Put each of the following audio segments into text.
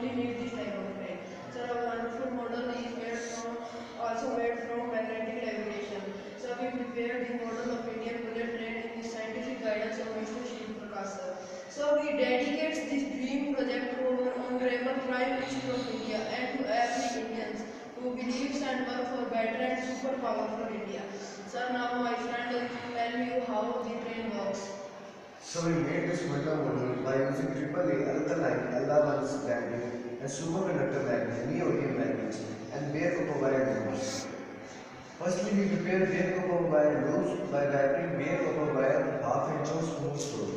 only need this type of train. So a wonderful model is also made from magnetic levitation. So we prepared the model of Indian bullet train in the scientific guidance of Mr. Shiv Prakash sir. So we dedicate this dream project to our honorable Prime Minister of India and to every Indians who believes and work for better and super powerful India. Sir, now my friend will tell you how the train works. So we made this Munda model by using AAA alkaline L1's banding and superconductor magnet, neodymium magnets and bare copper wire loops. Firstly, we prepare bare copper wire loops by wrapping bare copper wire half inch of smooth straw.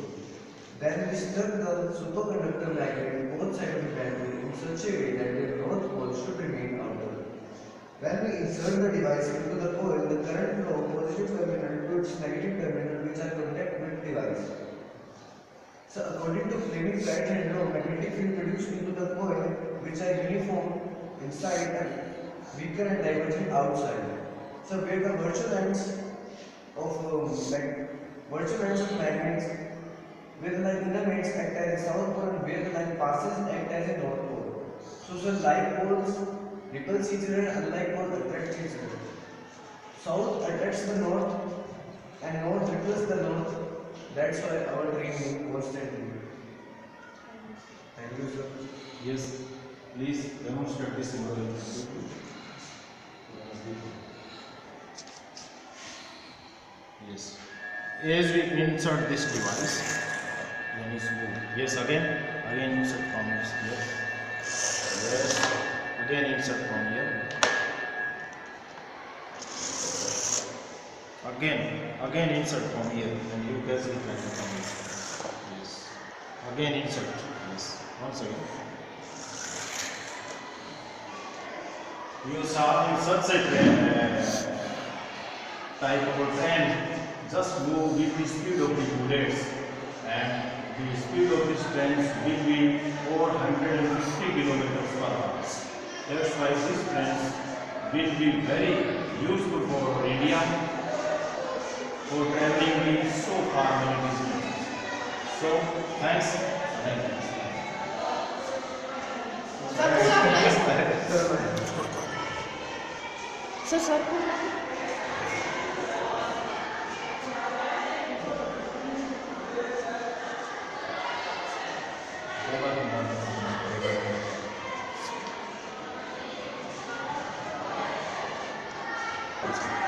Then we stuck the superconductor magnet both sides of the band in such a way that their north pole should remain outer. When we insert the device into the coil, the current flow positive terminal to its negative terminal which are contact with device. So according to Fleming Flathead law, magnetic field produced into the coil which are uniform inside and weaker and divergent outside. So where the virtual ends of magnets where the line filaments act as a south pole and where the line passes act as a north pole. So like poles repels each other and unlike poles attract each other. South attracts the north and north repels the north. That's why our train moves constantly. Thank you, sir. Yes, please demonstrate this model. Yes. As we insert this device, then it's moved. Yes, again insert from here. Yes, again insert from here. Again insert from here, and you guys will try to come here. Yes. Again insert. Yes. Once again. You saw in such a train, type of train, just move with the speed of the bullets, and the speed of these trains will be 450 kilometers per hour. That's why these trains will be very useful for India for traveling in so far many distances. So, thanks. Sir. Thanks.